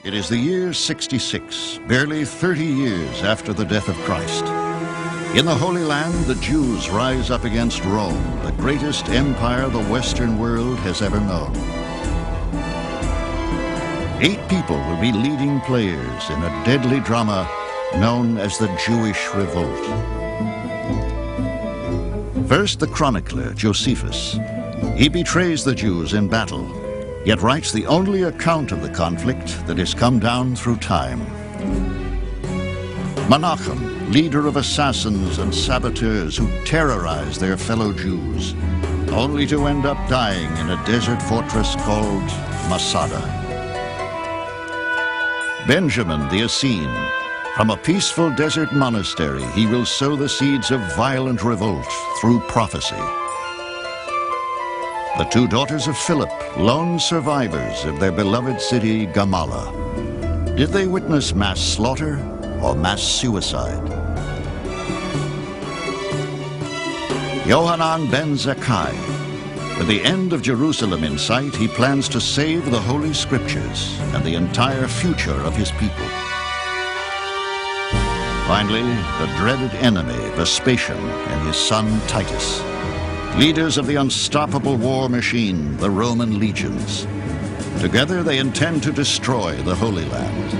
It is the year 66, barely 30 years after the death of Christ. In the Holy Land, the Jews rise up against Rome, the greatest empire the Western world has ever known. 8 people will be leading players in a deadly drama known as the Jewish Revolt. First, the chronicler, Josephus. He betrays the Jews in battle, yet writes the only account of the conflict that has come down through time. Menachem, leader of assassins and saboteurs who terrorize their fellow Jews, only to end up dying in a desert fortress called Masada. Benjamin the Essene, from a peaceful desert monastery, he will sow the seeds of violent revolt through prophecy. The 2 daughters of Philip, lone survivors of their beloved city, Gamala. Did they witness mass slaughter or mass suicide? Yohanan ben Zakkai. With the end of Jerusalem in sight, he plans to save the Holy Scriptures and the entire future of his people. Finally, the dreaded enemy, Vespasian, and his son Titus. Leaders of the unstoppable war machine, the Roman legions. Together they intend to destroy the Holy Land.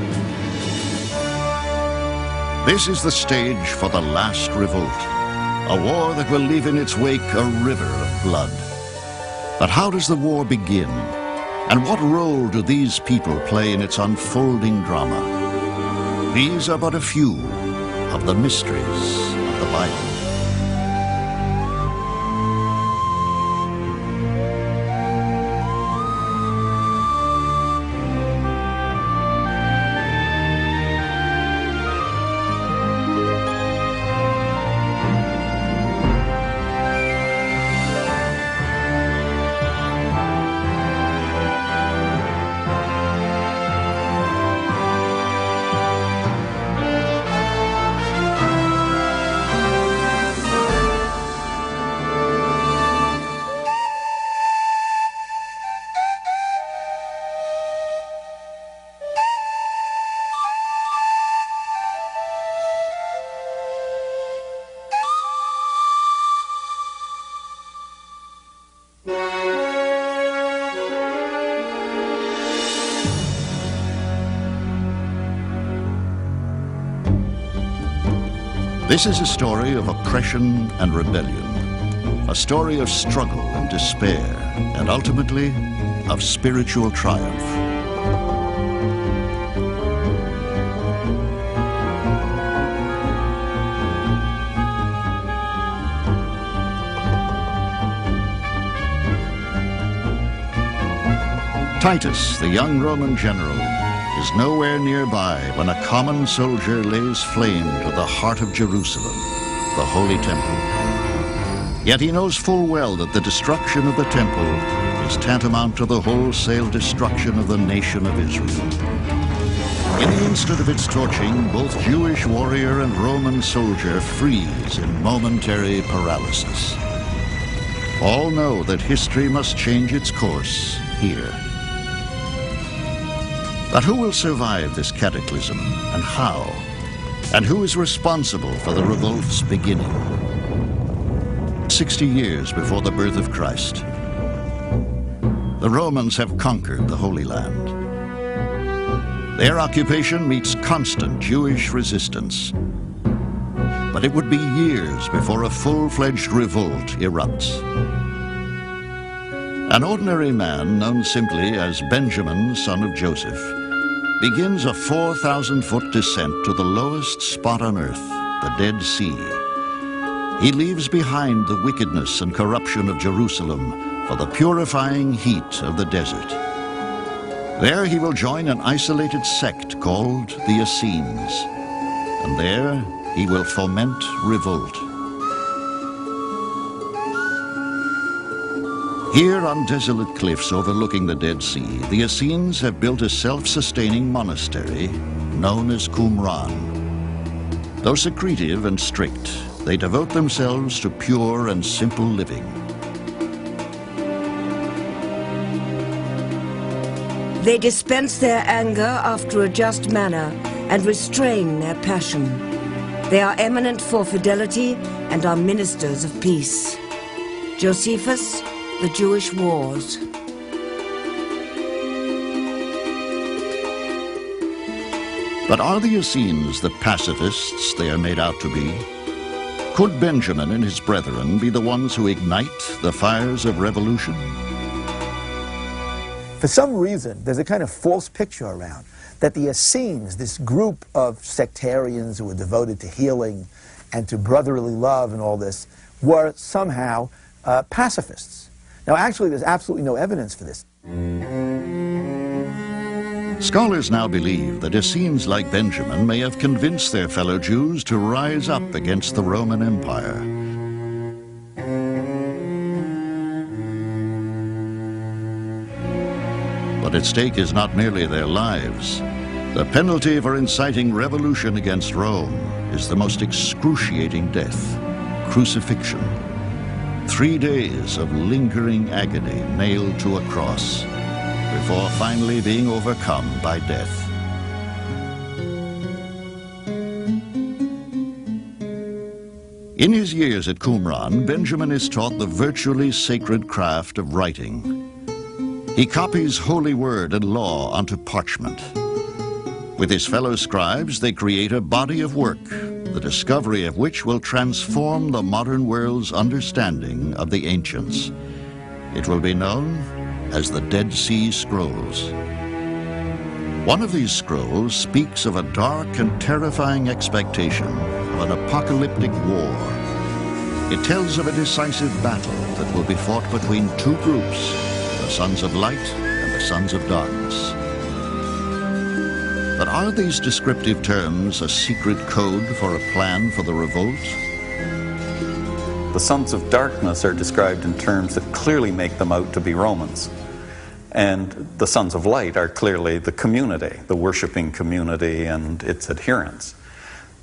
This is the stage for the last revolt, a war that will leave in its wake a river of blood. But how does the war begin? And what role do these people play in its unfolding drama? These are but a few of the mysteries of the Bible. This is a story of oppression and rebellion, a story of struggle and despair, and ultimately, of spiritual triumph. Titus, the young Roman general, is nowhere nearby when a common soldier lays flame to the heart of Jerusalem, the Holy Temple. Yet he knows full well that the destruction of the temple is tantamount to the wholesale destruction of the nation of Israel. In the instant of its torching, both Jewish warrior and Roman soldier freeze in momentary paralysis. All know that history must change its course here. But who will survive this cataclysm, and how? And who is responsible for the revolt's beginning? 60 years before the birth of Christ, the Romans have conquered the Holy Land. Their occupation meets constant Jewish resistance. But it would be years before a full-fledged revolt erupts. An ordinary man, known simply as Benjamin, son of Joseph, begins a 4,000-foot descent to the lowest spot on earth, the Dead Sea. He leaves behind the wickedness and corruption of Jerusalem for the purifying heat of the desert. There he will join an isolated sect called the Essenes, and there he will foment revolt. Here on desolate cliffs overlooking the Dead Sea, the Essenes have built a self-sustaining monastery known as Qumran. Though secretive and strict, they devote themselves to pure and simple living. They dispense their anger after a just manner and restrain their passion. They are eminent for fidelity and are ministers of peace. Josephus, The Jewish Wars. But are the Essenes the pacifists they are made out to be? Could Benjamin and his brethren be the ones who ignite the fires of revolution? For some reason, there's a kind of false picture around that the Essenes, this group of sectarians who were devoted to healing and to brotherly love and all this, were somehow pacifists. Now, actually, there's absolutely no evidence for this. Scholars now believe that Essenes like Benjamin may have convinced their fellow Jews to rise up against the Roman Empire. But at stake is not merely their lives. The penalty for inciting revolution against Rome is the most excruciating death, crucifixion. 3 days of lingering agony nailed to a cross before finally being overcome by death. In his years at Qumran, Benjamin is taught the virtually sacred craft of writing. He copies holy word and law onto parchment. With his fellow scribes, they create a body of work, the discovery of which will transform the modern world's understanding of the ancients. It will be known as the Dead Sea Scrolls. One of these scrolls speaks of a dark and terrifying expectation of an apocalyptic war. It tells of a decisive battle that will be fought between two groups, the sons of light and the sons of darkness. But are these descriptive terms a secret code for a plan for the revolt? The sons of darkness are described in terms that clearly make them out to be Romans. And the sons of light are clearly the community, the worshiping community and its adherents.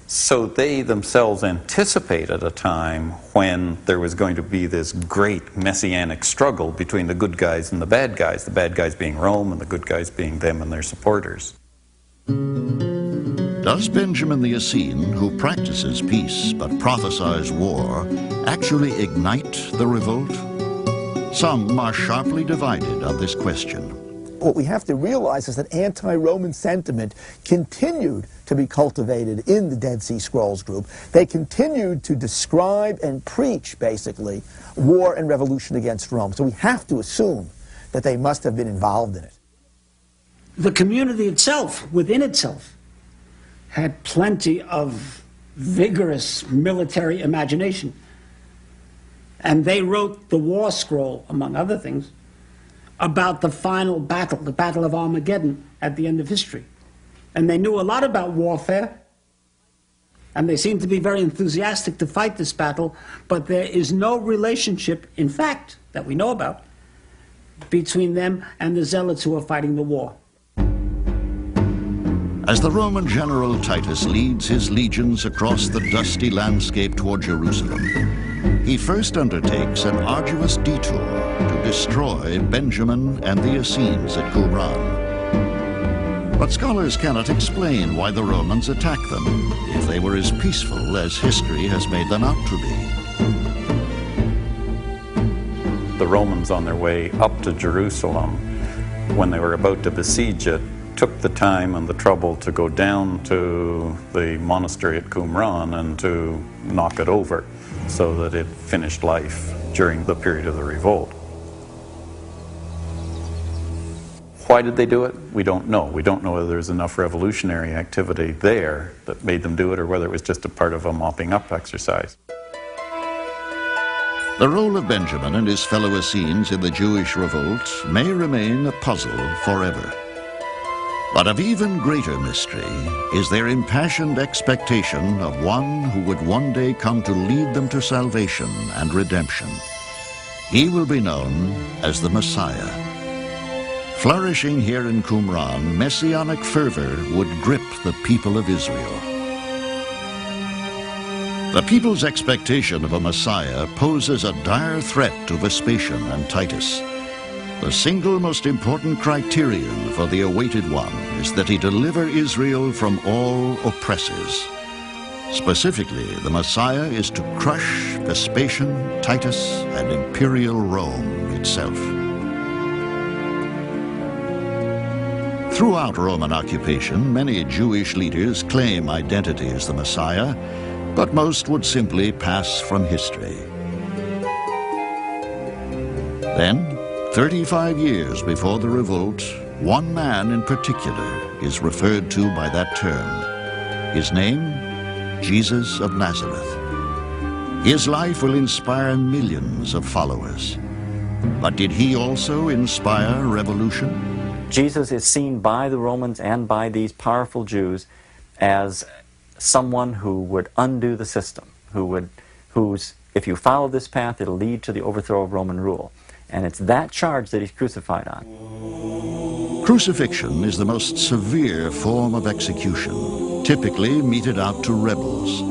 So they themselves anticipated a time when there was going to be this great messianic struggle between the good guys and the bad guys being Rome and the good guys being them and their supporters. Does Benjamin the Essene, who practices peace but prophesies war, actually ignite the revolt? Some are sharply divided on this question. What we have to realize is that anti-Roman sentiment continued to be cultivated in the Dead Sea Scrolls group. They continued to describe and preach, basically, war and revolution against Rome. So we have to assume that they must have been involved in it. The community itself, within itself, had plenty of vigorous military imagination. And they wrote the war scroll, among other things, about the final battle, the Battle of Armageddon at the end of history. And they knew a lot about warfare, and they seemed to be very enthusiastic to fight this battle, but there is no relationship, in fact, that we know about, between them and the zealots who are fighting the war. As the Roman general Titus leads his legions across the dusty landscape toward Jerusalem, he first undertakes an arduous detour to destroy Benjamin and the Essenes at Qumran. But scholars cannot explain why the Romans attacked them if they were as peaceful as history has made them out to be. The Romans, on their way up to Jerusalem, when they were about to besiege it, took the time and the trouble to go down to the monastery at Qumran and to knock it over so that it finished life during the period of the revolt. Why did they do it? We don't know. We don't know whether there's enough revolutionary activity there that made them do it or whether it was just a part of a mopping up exercise. The role of Benjamin and his fellow Essenes in the Jewish revolt may remain a puzzle forever. But of even greater mystery is their impassioned expectation of one who would one day come to lead them to salvation and redemption. He will be known as the Messiah. Flourishing here in Qumran, messianic fervor would grip the people of Israel. The people's expectation of a Messiah poses a dire threat to Vespasian and Titus. The single most important criterion for the awaited one is that he deliver Israel from all oppressors. Specifically, the Messiah is to crush Vespasian, Titus, and imperial Rome itself. Throughout Roman occupation, many Jewish leaders claim identity as the Messiah, but most would simply pass from history. Then, 35 years before the revolt, one man in particular is referred to by that term. His name, Jesus of Nazareth. His life will inspire millions of followers. But did he also inspire revolution? Jesus is seen by the Romans and by these powerful Jews as someone who would undo the system, whose, if you follow this path, it'll lead to the overthrow of Roman rule. And it's that charge that he's crucified on. Crucifixion is the most severe form of execution, typically meted out to rebels.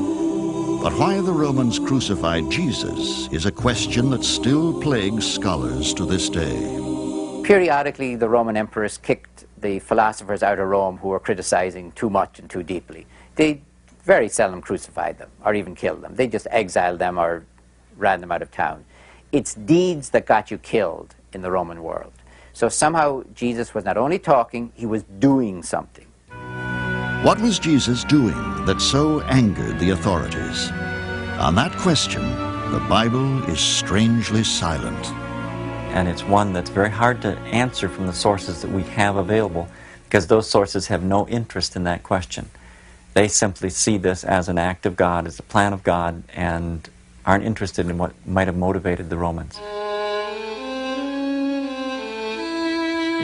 But why the Romans crucified Jesus is a question that still plagues scholars to this day. Periodically, the Roman emperors kicked the philosophers out of Rome who were criticizing too much and too deeply. They very seldom crucified them or even killed them. They just exiled them or ran them out of town. It's deeds that got you killed in the Roman world. So somehow Jesus was not only talking, he was doing something. What was Jesus doing that so angered the authorities? On that question, the Bible is strangely silent. And it's one that's very hard to answer from the sources that we have available, because those sources have no interest in that question. They simply see this as an act of God, as a plan of God, and aren't interested in what might have motivated the Romans.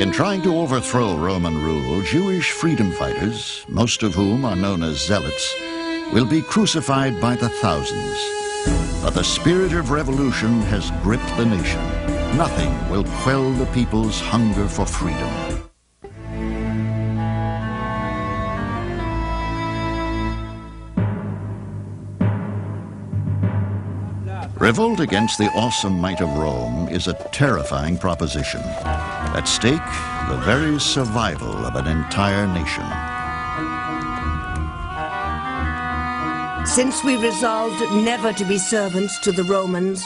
In trying to overthrow Roman rule, Jewish freedom fighters, most of whom are known as zealots, will be crucified by the thousands. But the spirit of revolution has gripped the nation. Nothing will quell the people's hunger for freedom. Revolt against the awesome might of Rome is a terrifying proposition. At stake, the very survival of an entire nation. Since we resolved never to be servants to the Romans,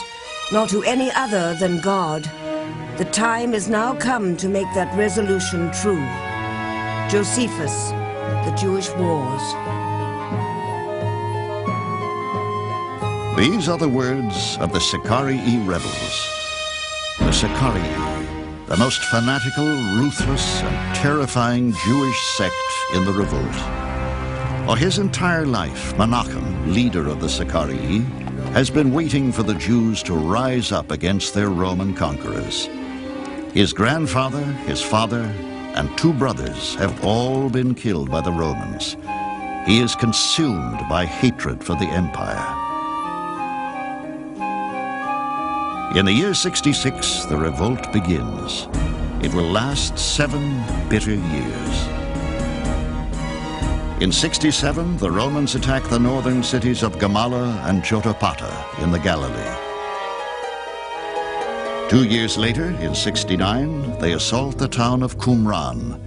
nor to any other than God, the time is now come to make that resolution true. Josephus, The Jewish Wars. These are the words of the Sicarii rebels. The Sicarii, the most fanatical, ruthless, and terrifying Jewish sect in the revolt. For his entire life, Menachem, leader of the Sicarii, has been waiting for the Jews to rise up against their Roman conquerors. His grandfather, his father, and 2 brothers have all been killed by the Romans. He is consumed by hatred for the empire. In the year 66, the revolt begins. It will last 7 bitter years. In 67, the Romans attack the northern cities of Gamala and Jotapata in the Galilee. 2 years later, in 69, they assault the town of Qumran.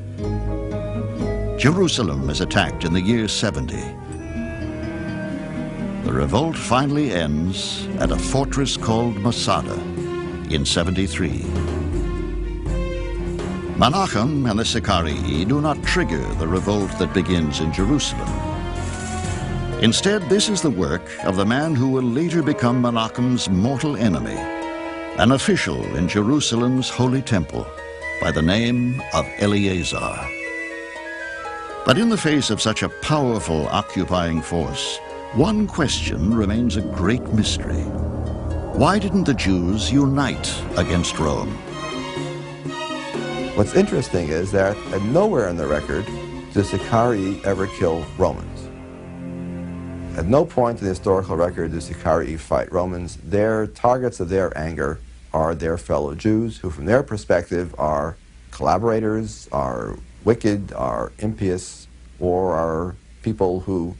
Jerusalem is attacked in the year 70. The revolt finally ends at a fortress called Masada in 73. Menachem and the Sicarii do not trigger the revolt that begins in Jerusalem. Instead, this is the work of the man who will later become Menachem's mortal enemy, an official in Jerusalem's holy temple by the name of Eleazar. But in the face of such a powerful occupying force, one question remains a great mystery. Why didn't the Jews unite against Rome? What's interesting is that at nowhere in the record do Sicarii ever kill Romans. At no point in the historical record do Sicarii fight Romans. Their targets of their anger are their fellow Jews, who from their perspective are collaborators, are wicked, are impious, or are people who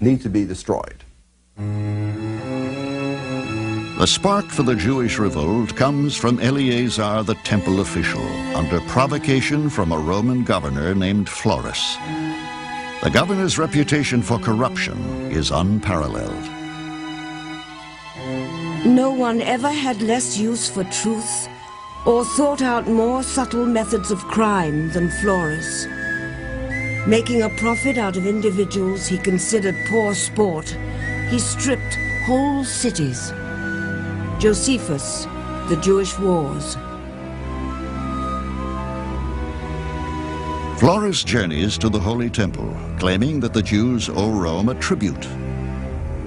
need to be destroyed. The spark for the Jewish revolt comes from Eleazar, the temple official, under provocation from a Roman governor named Florus. The governor's reputation for corruption is unparalleled. No one ever had less use for truth or thought out more subtle methods of crime than Florus. Making a profit out of individuals he considered poor sport, he stripped whole cities. Josephus, The Jewish Wars. Florus journeys to the Holy Temple, claiming that the Jews owe Rome a tribute.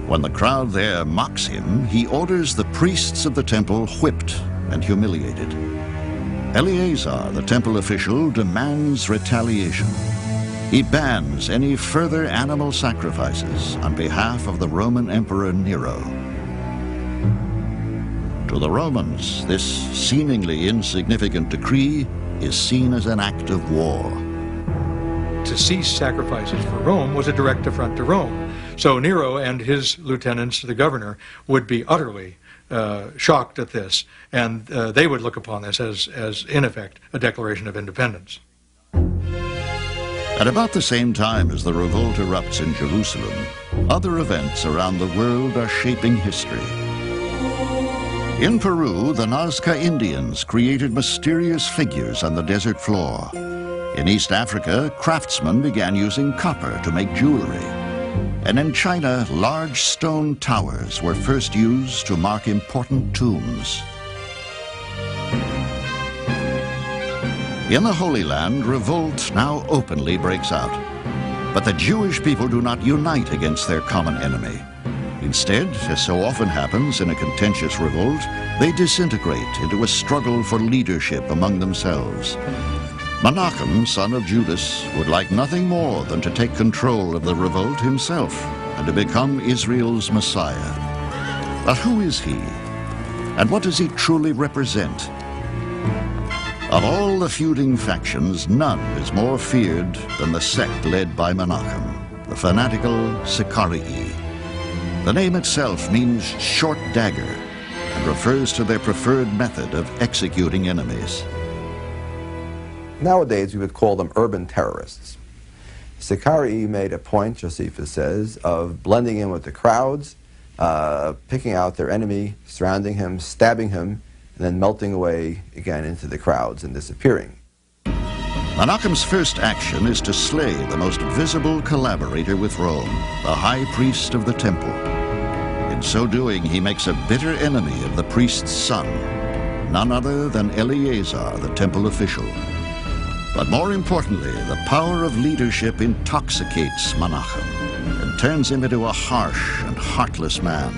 When the crowd there mocks him, he orders the priests of the temple whipped and humiliated. Eleazar, the temple official, demands retaliation. He bans any further animal sacrifices on behalf of the Roman Emperor Nero. To the Romans, this seemingly insignificant decree is seen as an act of war. To cease sacrifices for Rome was a direct affront to Rome. So Nero and his lieutenants, the governor, would be utterly shocked at this, and they would look upon this as, in effect, a declaration of independence. At about the same time as the revolt erupts in Jerusalem, other events around the world are shaping history. In Peru, the Nazca Indians created mysterious figures on the desert floor. In East Africa, craftsmen began using copper to make jewelry. And in China, large stone towers were first used to mark important tombs. In the Holy Land, revolt now openly breaks out. But the Jewish people do not unite against their common enemy. Instead, as so often happens in a contentious revolt, they disintegrate into a struggle for leadership among themselves. Menachem, son of Judas, would like nothing more than to take control of the revolt himself and to become Israel's Messiah. But who is he? And what does he truly represent? Of all the feuding factions, none is more feared than the sect led by Menachem, the fanatical Sicarii. The name itself means short dagger and refers to their preferred method of executing enemies. Nowadays, we would call them urban terrorists. Sicarii made a point, Josephus says, of blending in with the crowds, picking out their enemy, surrounding him, stabbing him, and then melting away again into the crowds and disappearing. Menachem's first action is to slay the most visible collaborator with Rome, the high priest of the temple. In so doing, he makes a bitter enemy of the priest's son, none other than Eleazar, the temple official. But more importantly, the power of leadership intoxicates Menachem and turns him into a harsh and heartless man.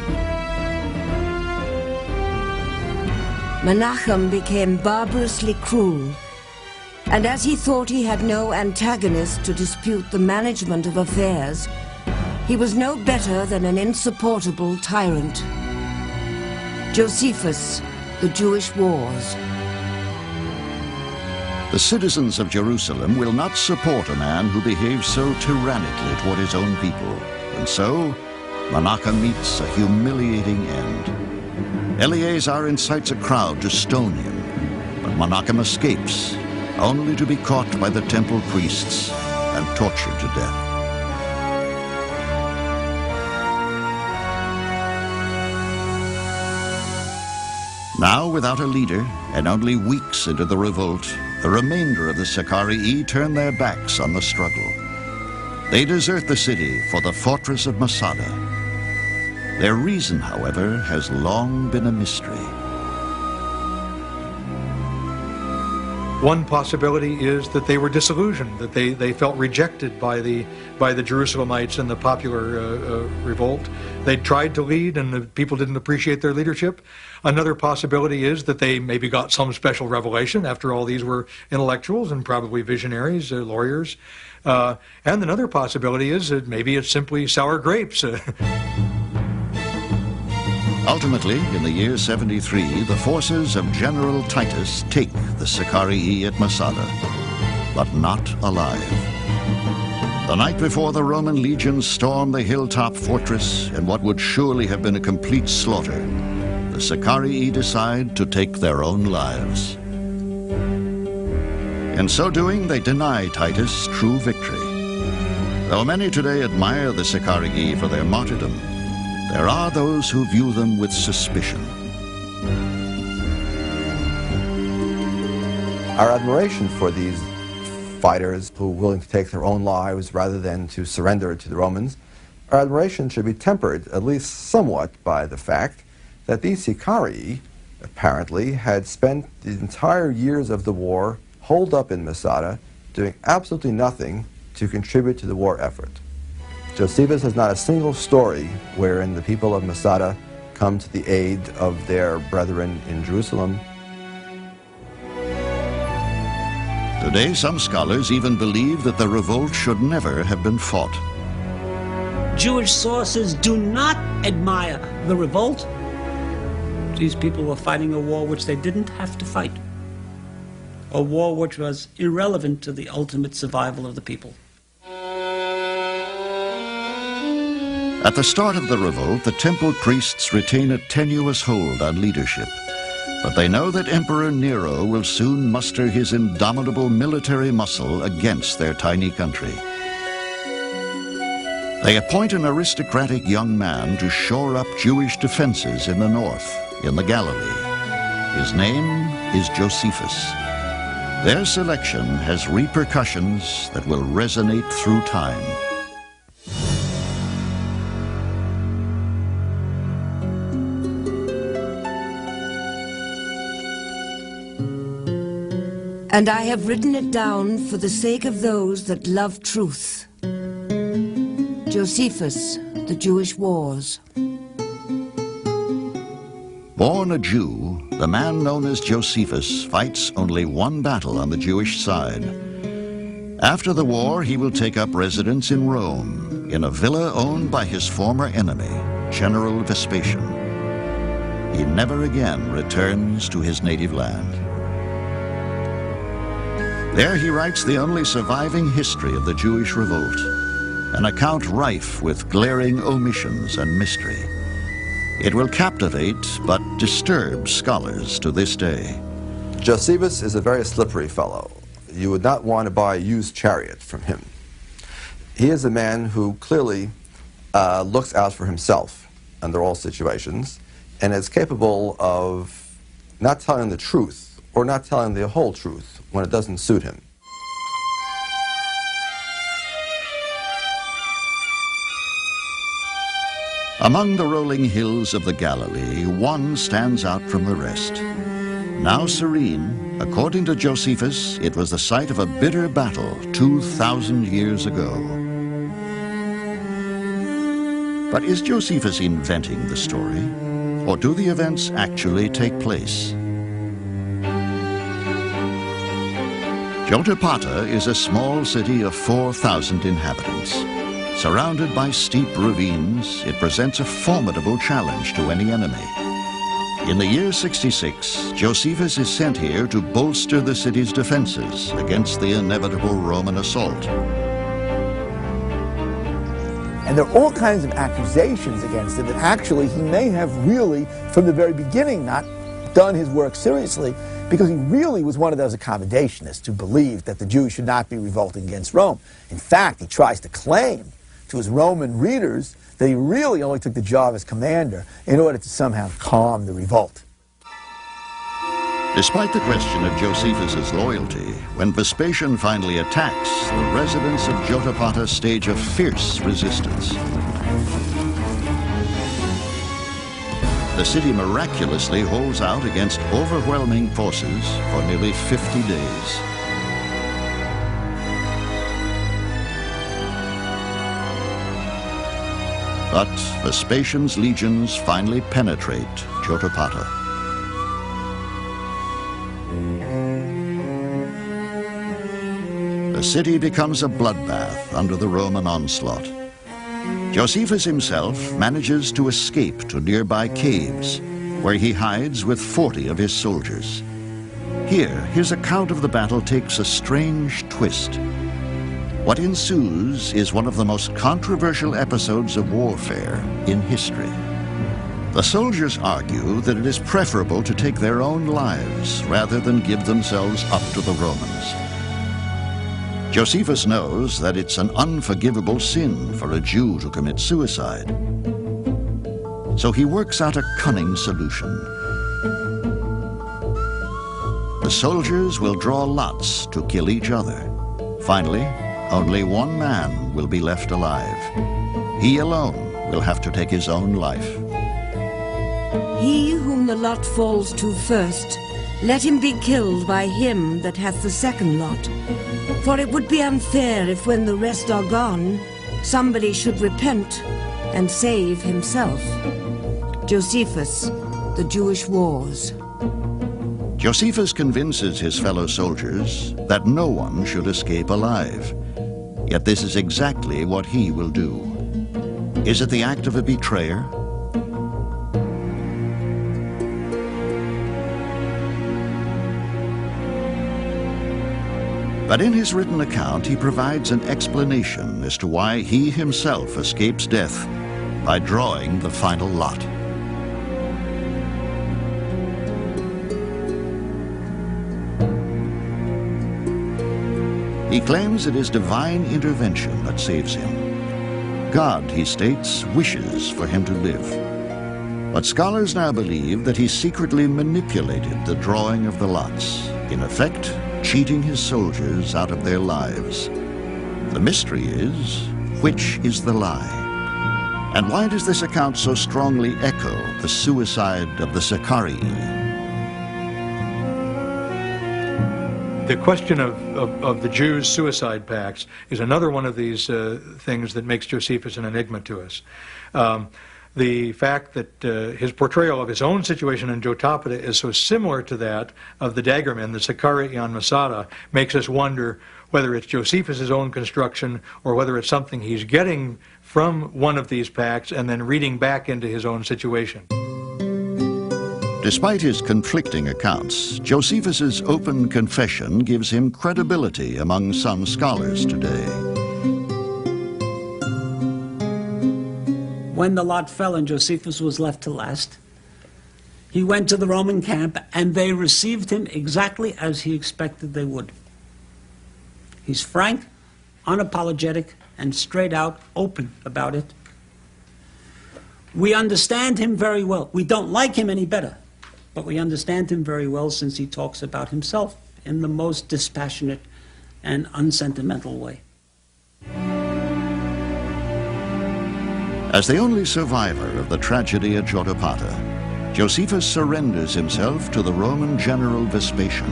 Menachem became barbarously cruel, and as he thought he had no antagonist to dispute the management of affairs, he was no better than an insupportable tyrant. Josephus, The Jewish Wars. The citizens of Jerusalem will not support a man who behaves so tyrannically toward his own people, and so Menachem meets a humiliating end. Eleazar incites a crowd to stone him, but Menachem escapes, only to be caught by the temple priests and tortured to death. Now, without a leader, and only weeks into the revolt, the remainder of the Sicarii turn their backs on the struggle. They desert the city for the fortress of Masada. Their reason, however, has long been a mystery. One possibility is that they were disillusioned, that they felt rejected by the Jerusalemites in the popular revolt. They tried to lead and the people didn't appreciate their leadership. Another possibility is that they maybe got some special revelation. After all, these were intellectuals and probably visionaries, lawyers. And another possibility is that maybe it's simply sour grapes. Ultimately, in the year 73, the forces of General Titus take the Sicarii at Masada, but not alive. The night before the Roman legions stormed the hilltop fortress in what would surely have been a complete slaughter, the the Sicarii decide to take their own lives. In so doing, they deny Titus true victory. Though many today admire the Sicarii for their martyrdom, there are those who view them with suspicion. Our admiration for these fighters who are willing to take their own lives rather than to surrender to the Romans, our admiration should be tempered, at least somewhat, by the fact that these Sicarii apparently had spent the entire years of the war holed up in Masada, doing absolutely nothing to contribute to the war effort. Josephus has not a single story wherein the people of Masada come to the aid of their brethren in Jerusalem. Today, some scholars even believe that the revolt should never have been fought. Jewish sources do not admire the revolt. These people were fighting a war which they didn't have to fight. A war which was irrelevant to the ultimate survival of the people. At the start of the revolt, the temple priests retain a tenuous hold on leadership. But they know that Emperor Nero will soon muster his indomitable military muscle against their tiny country. They appoint an aristocratic young man to shore up Jewish defenses in the north, in the Galilee. His name is Josephus. Their selection has repercussions that will resonate through time. And I have written it down for the sake of those that love truth. Josephus, the Jewish Wars. Born a Jew, the man known as Josephus fights only one battle on the Jewish side. After the war, he will take up residence in Rome, in a villa owned by his former enemy, General Vespasian. He never again returns to his native land. There he writes the only surviving history of the Jewish revolt, an account rife with glaring omissions and mystery. It will captivate but disturb scholars to this day. Josephus is a very slippery fellow. You would not want to buy a used chariot from him. He is a man who clearly looks out for himself under all situations and is capable of not telling the truth or not telling the whole truth when it doesn't suit him. Among the rolling hills of the Galilee, one stands out from the rest. Now serene, according to Josephus, it was the site of a bitter battle 2,000 years ago. But is Josephus inventing the story, or do the events actually take place? Jotapata is a small city of 4,000 inhabitants. Surrounded by steep ravines, it presents a formidable challenge to any enemy. In the year 66, Josephus is sent here to bolster the city's defenses against the inevitable Roman assault. And there are all kinds of accusations against him that actually he may have really, from the very beginning, not done his work seriously, because he really was one of those accommodationists who believed that the Jews should not be revolting against Rome. In fact, he tries to claim to his Roman readers that he really only took the job as commander in order to somehow calm the revolt. Despite the question of Josephus's loyalty, when Vespasian finally attacks, the residents of Jotapata stage a fierce resistance. The city miraculously holds out against overwhelming forces for nearly 50 days. But Vespasian's legions finally penetrate Jotapata. The city becomes a bloodbath under the Roman onslaught. Josephus himself manages to escape to nearby caves, where he hides with 40 of his soldiers. Here, his account of the battle takes a strange twist. What ensues is one of the most controversial episodes of warfare in history. The soldiers argue that it is preferable to take their own lives rather than give themselves up to the Romans. Josephus knows that it's an unforgivable sin for a Jew to commit suicide. So he works out a cunning solution. The soldiers will draw lots to kill each other. Finally, only one man will be left alive. He alone will have to take his own life. He whom the lot falls to first, let him be killed by him that hath the second lot. For it would be unfair if when the rest are gone, somebody should repent and save himself. Josephus, The Jewish Wars. Josephus convinces his fellow soldiers that no one should escape alive. Yet this is exactly what he will do. Is it the act of a betrayer? But in his written account, he provides an explanation as to why he himself escapes death by drawing the final lot. He claims it is divine intervention that saves him. God, he states, wishes for him to live. But scholars now believe that he secretly manipulated the drawing of the lots, in effect, cheating his soldiers out of their lives. The mystery is, which is the lie? And why does this account so strongly echo the suicide of the Sicarii? The question of the Jews' suicide pacts is another one of these things that makes Josephus an enigma to us. The fact that his portrayal of his own situation in Jotapata is so similar to that of the daggermen, the Sicarii on Masada, makes us wonder whether it's Josephus' own construction or whether it's something he's getting from one of these pacts and then reading back into his own situation. Despite his conflicting accounts, Josephus's open confession gives him credibility among some scholars today. When the lot fell and Josephus was left to last, he went to the Roman camp and they received him exactly as he expected they would. He's frank, unapologetic, and straight out open about it. We understand him very well. We don't like him any better, but we understand him very well since he talks about himself in the most dispassionate and unsentimental way. As the only survivor of the tragedy at Jotapata, Josephus surrenders himself to the Roman general Vespasian.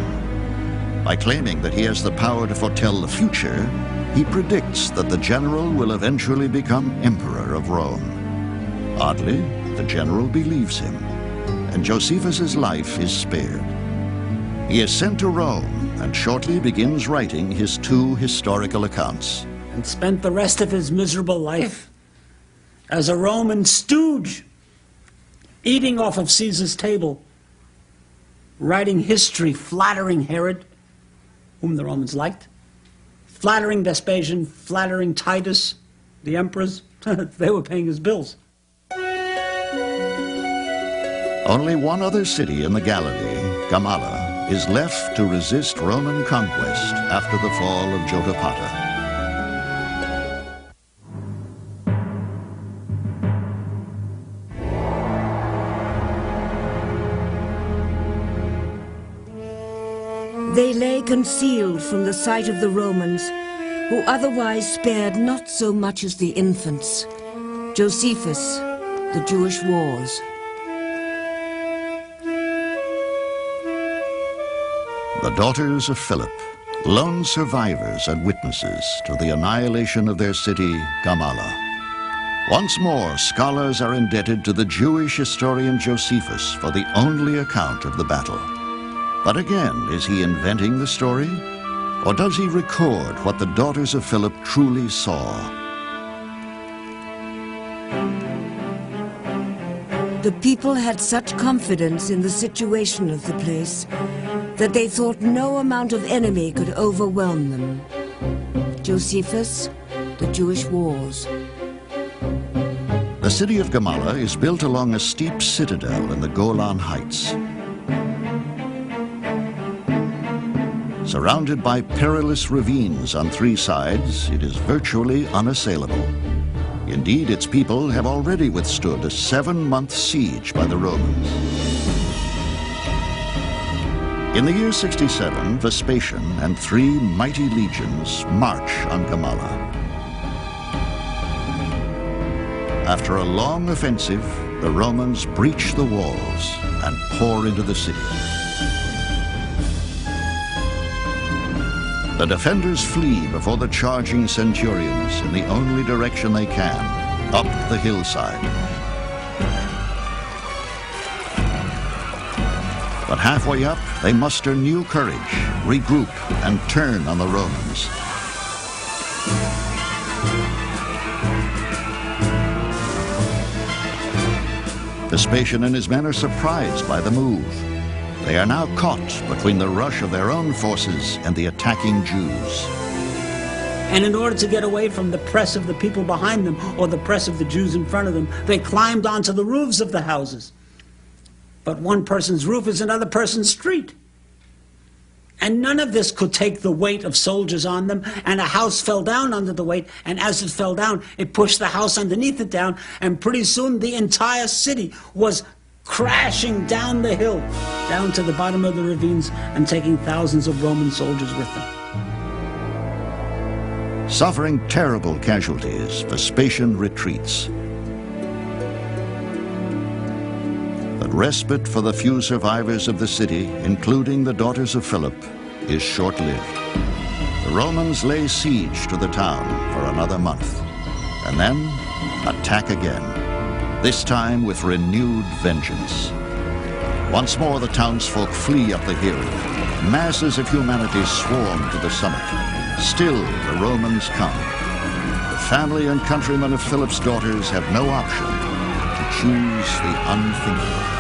By claiming that he has the power to foretell the future, he predicts that the general will eventually become emperor of Rome. Oddly, the general believes him, and Josephus's life is spared. He is sent to Rome and shortly begins writing his two historical accounts. And spent the rest of his miserable life as a Roman stooge, eating off of Caesar's table, writing history, flattering Herod, whom the Romans liked, flattering Vespasian, flattering Titus, the emperors. They were paying his bills. Only one other city in the Galilee, Gamala, is left to resist Roman conquest after the fall of Jotapata. They lay concealed from the sight of the Romans, who otherwise spared not so much as the infants. Josephus, The Jewish Wars. The daughters of Philip, lone survivors and witnesses to the annihilation of their city, Gamala. Once more, scholars are indebted to the Jewish historian Josephus for the only account of the battle. But again, is he inventing the story? Or does he record what the daughters of Philip truly saw? The people had such confidence in the situation of the place that they thought no amount of enemy could overwhelm them. Josephus, The Jewish Wars. The city of Gamala is built along a steep citadel in the Golan Heights. Surrounded by perilous ravines on three sides, it is virtually unassailable. Indeed, its people have already withstood a 7-month siege by the Romans. In the year 67, Vespasian and 3 mighty legions march on Gamala. After a long offensive, the Romans breach the walls and pour into the city. The defenders flee before the charging centurions in the only direction they can, up the hillside. But halfway up, they muster new courage, regroup, and turn on the Romans. Vespasian and his men are surprised by the move. They are now caught between the rush of their own forces and the attacking Jews. And in order to get away from the press of the people behind them or the press of the Jews in front of them, they climbed onto the roofs of the houses. But one person's roof is another person's street. And none of this could take the weight of soldiers on them, and a house fell down under the weight, and as it fell down, it pushed the house underneath it down, and pretty soon the entire city was crashing down the hill, down to the bottom of the ravines, and taking thousands of Roman soldiers with them. Suffering terrible casualties, Vespasian retreats. But respite for the few survivors of the city, including the daughters of Philip, is short-lived. The Romans lay siege to the town for another month, and then attack again, this time with renewed vengeance. Once more the townsfolk flee up the hill. Masses of humanity swarm to the summit. Still the Romans come. The family and countrymen of Philip's daughters have no option to choose the unthinkable.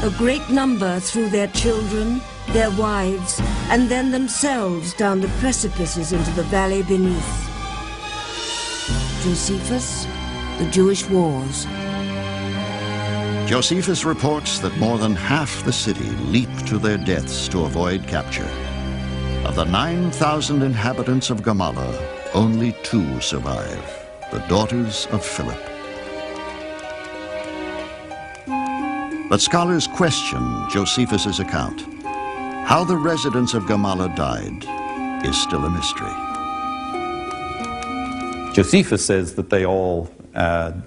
A great number threw their children, their wives, and then themselves down the precipices into the valley beneath. Josephus, The Jewish Wars. Josephus reports that more than half the city leaped to their deaths to avoid capture. Of the 9,000 inhabitants of Gamala, only 2 survive, the daughters of Philip. But scholars question Josephus's account. How the residents of Gamala died is still a mystery. Josephus says that they all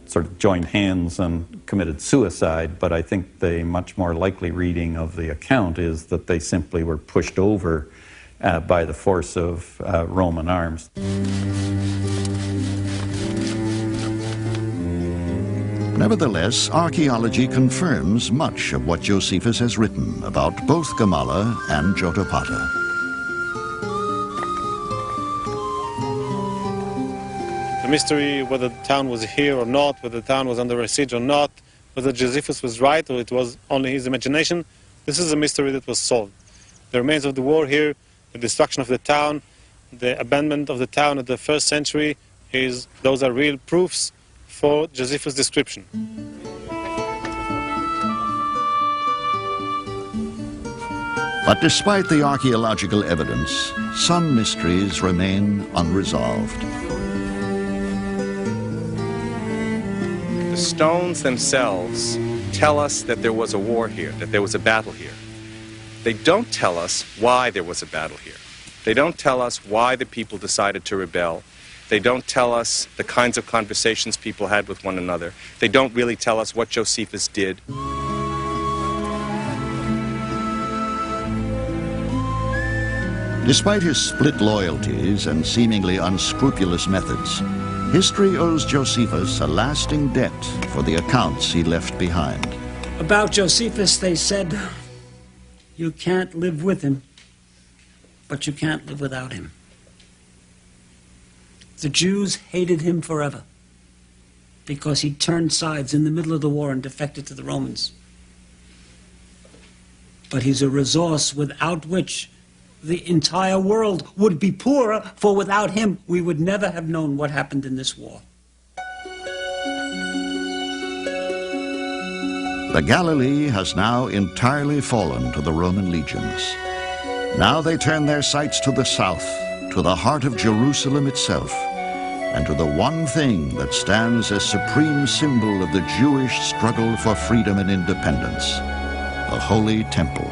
sort of joined hands and committed suicide, but I think the much more likely reading of the account is that they simply were pushed over by the force of Roman arms. Nevertheless, archaeology confirms much of what Josephus has written about both Gamala and Jotapata. The mystery whether the town was here or not, whether the town was under a siege or not, whether Josephus was right or it was only his imagination, this is a mystery that was solved. The remains of the war here, the destruction of the town, the abandonment of the town at the 1st century, those are real proofs for Josephus' description. But despite the archaeological evidence, some mysteries remain unresolved. The stones themselves tell us that there was a war here, that there was a battle here. They don't tell us why there was a battle here. They don't tell us why the people decided to rebel. They don't tell us the kinds of conversations people had with one another. They don't really tell us what Josephus did. Despite his split loyalties and seemingly unscrupulous methods, history owes Josephus a lasting debt for the accounts he left behind. About Josephus, they said, you can't live with him, but you can't live without him. The Jews hated him forever because he turned sides in the middle of the war and defected to the Romans. But he's a resource without which the entire world would be poorer, for without him we would never have known what happened in this war. The Galilee has now entirely fallen to the Roman legions. Now they turn their sights to the south, to the heart of Jerusalem itself, and to the one thing that stands as supreme symbol of the Jewish struggle for freedom and independence, the Holy Temple.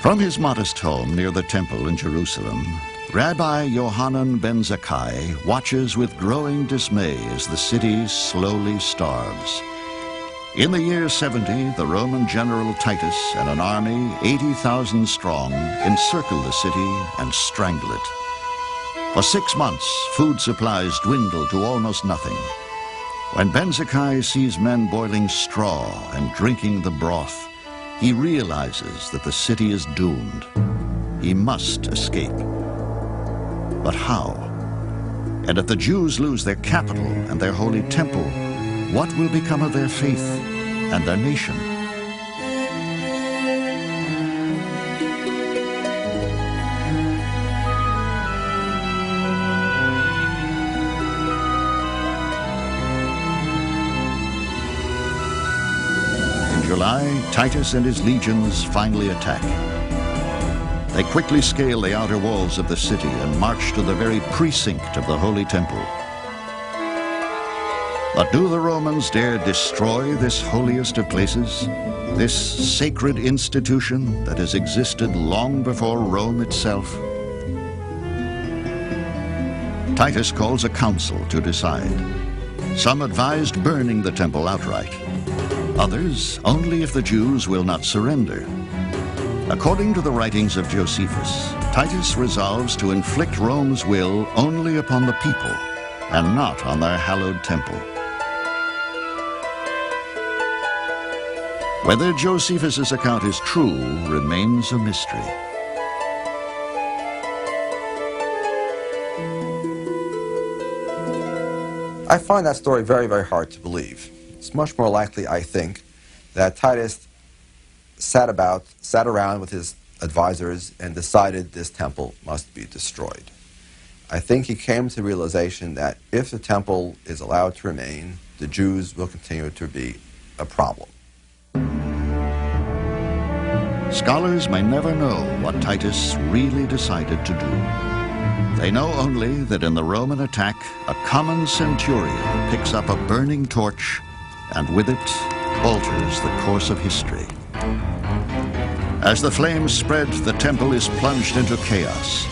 From his modest home near the temple in Jerusalem, Rabbi Yohanan ben Zakkai watches with growing dismay as the city slowly starves. In the year 70, the Roman general Titus and an army 80,000 strong encircle the city and strangle it. For 6 months, food supplies dwindle to almost nothing. When ben Zakkai sees men boiling straw and drinking the broth, he realizes that the city is doomed. He must escape. But how? And if the Jews lose their capital and their holy temple, what will become of their faith and their nation? In July, Titus and his legions finally attack. They quickly scale the outer walls of the city and march to the very precinct of the Holy Temple. But do the Romans dare destroy this holiest of places, this sacred institution that has existed long before Rome itself? Titus calls a council to decide. Some advised burning the temple outright. Others, only if the Jews will not surrender. According to the writings of Josephus, Titus resolves to inflict Rome's will only upon the people and not on their hallowed temple. Whether Josephus' account is true remains a mystery. I find that story very, very hard to believe. It's much more likely, I think, that Titus sat around with his advisors and decided this temple must be destroyed. I think he came to the realization that if the temple is allowed to remain, the Jews will continue to be a problem. Scholars may never know what Titus really decided to do. They know only that in the Roman attack, a common centurion picks up a burning torch and with it alters the course of history. As the flames spread, the temple is plunged into chaos.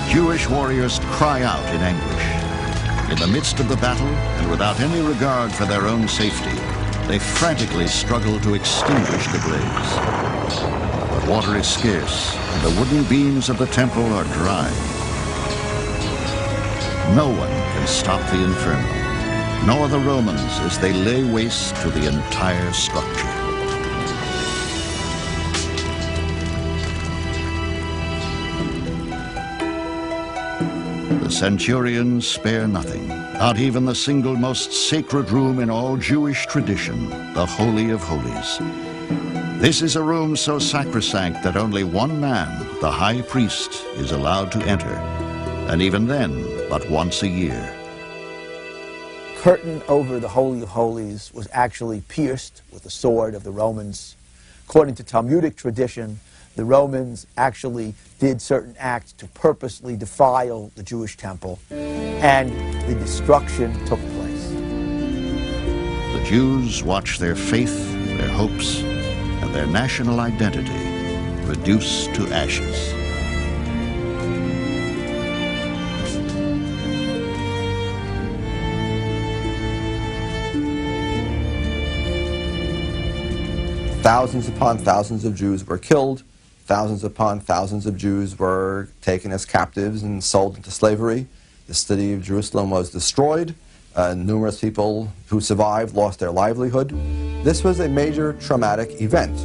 Jewish warriors cry out in anguish. In the midst of the battle, and without any regard for their own safety, they frantically struggle to extinguish the blaze. But water is scarce, and the wooden beams of the temple are dry. No one can stop the inferno, nor the Romans as they lay waste to the entire structure. The centurions spare nothing, not even the single most sacred room in all Jewish tradition, the Holy of Holies. This is a room so sacrosanct that only one man, the high priest, is allowed to enter, and even then, but once a year. Curtain over the Holy of Holies was actually pierced with the sword of the Romans. According to Talmudic tradition, the Romans actually did certain acts to purposely defile the Jewish temple, and the destruction took place. The Jews watch their faith, their hopes, and their national identity reduced to ashes. Thousands upon thousands of Jews were killed. Thousands upon thousands of Jews were taken as captives and sold into slavery. The city of Jerusalem was destroyed. Numerous people who survived lost their livelihood. This was a major traumatic event.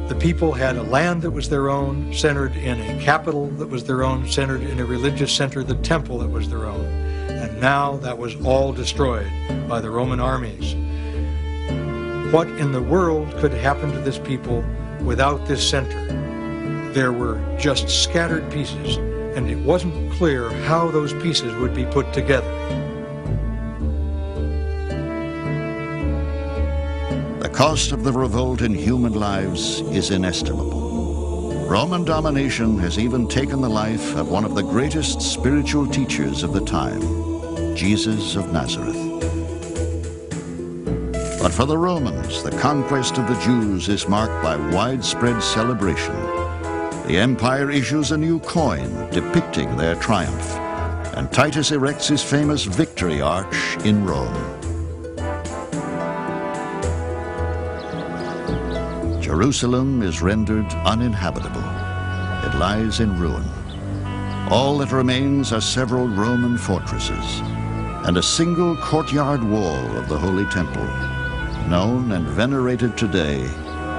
The people had a land that was their own, centered in a capital that was their own, centered in a religious center, the temple that was their own. And now that was all destroyed by the Roman armies. what in the world could happen to this people without this center. There were just scattered pieces, and it wasn't clear how those pieces would be put together. The cost of the revolt in human lives is inestimable. Roman domination has even taken the life of one of the greatest spiritual teachers of the time, Jesus of Nazareth. But for the Romans, the conquest of the Jews is marked by widespread celebration. The empire issues a new coin depicting their triumph, and Titus erects his famous Victory Arch in Rome. Jerusalem is rendered uninhabitable. It lies in ruin. All that remains are several Roman fortresses and a single courtyard wall of the Holy Temple, known and venerated today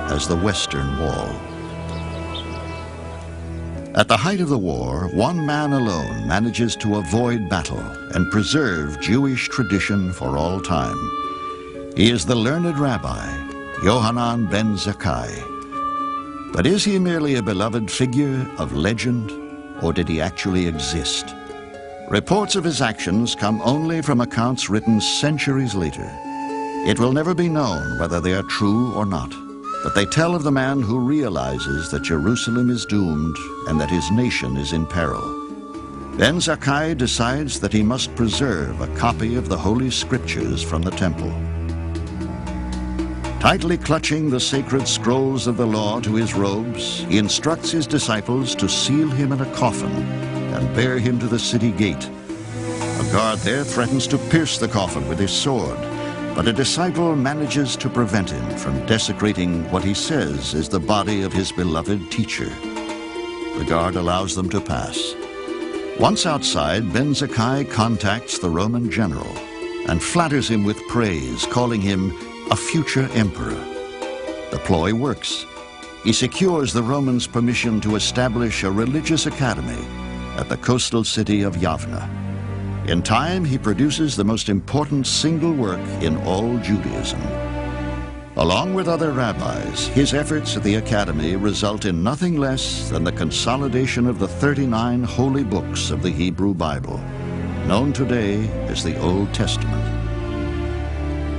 as the Western Wall. At the height of the war, one man alone manages to avoid battle and preserve Jewish tradition for all time. He is the learned rabbi, Yohanan ben Zakkai. But is he merely a beloved figure of legend, or did he actually exist? Reports of his actions come only from accounts written centuries later. It will never be known whether they are true or not, but they tell of the man who realizes that Jerusalem is doomed and that his nation is in peril. Ben Zakkai decides that he must preserve a copy of the Holy Scriptures from the temple. Tightly clutching the sacred scrolls of the law to his robes, he instructs his disciples to seal him in a coffin and bear him to the city gate. A guard there threatens to pierce the coffin with his sword, but a disciple manages to prevent him from desecrating what he says is the body of his beloved teacher. The guard allows them to pass. Once outside, Ben Zakkai contacts the Roman general and flatters him with praise, calling him a future emperor. The ploy works. He secures the Romans' permission to establish a religious academy at the coastal city of Yavna. In time, he produces the most important single work in all Judaism. Along with other rabbis, his efforts at the academy result in nothing less than the consolidation of the 39 holy books of the Hebrew Bible, known today as the Old Testament.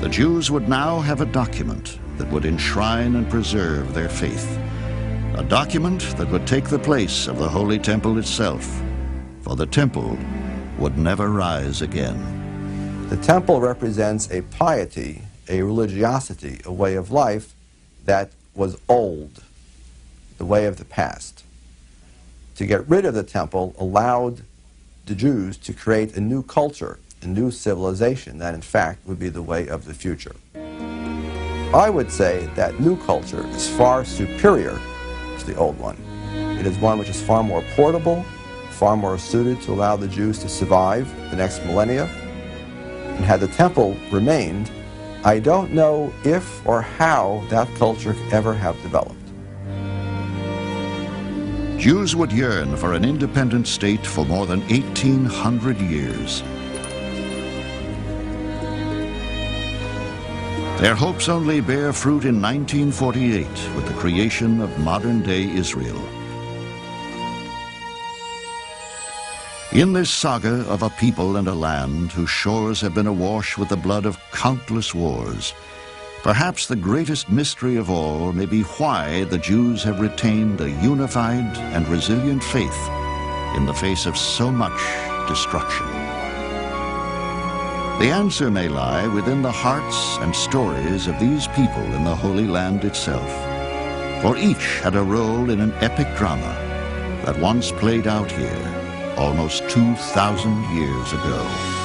The Jews would now have a document that would enshrine and preserve their faith, a document that would take the place of the Holy Temple itself, for the temple would never rise again. The temple represents a piety, a religiosity, a way of life that was old, the way of the past. To get rid of the temple allowed the Jews to create a new culture, a new civilization that in fact would be the way of the future. I would say that new culture is far superior to the old one. It is one which is far more portable, far more suited to allow the Jews to survive the next millennia. And had the temple remained, I don't know if or how that culture could ever have developed. Jews would yearn for an independent state for more than 1,800 years. Their hopes only bear fruit in 1948 with the creation of modern-day Israel. In this saga of a people and a land whose shores have been awash with the blood of countless wars, perhaps the greatest mystery of all may be why the Jews have retained a unified and resilient faith in the face of so much destruction. The answer may lie within the hearts and stories of these people in the Holy Land itself, for each had a role in an epic drama that once played out here almost 2,000 years ago.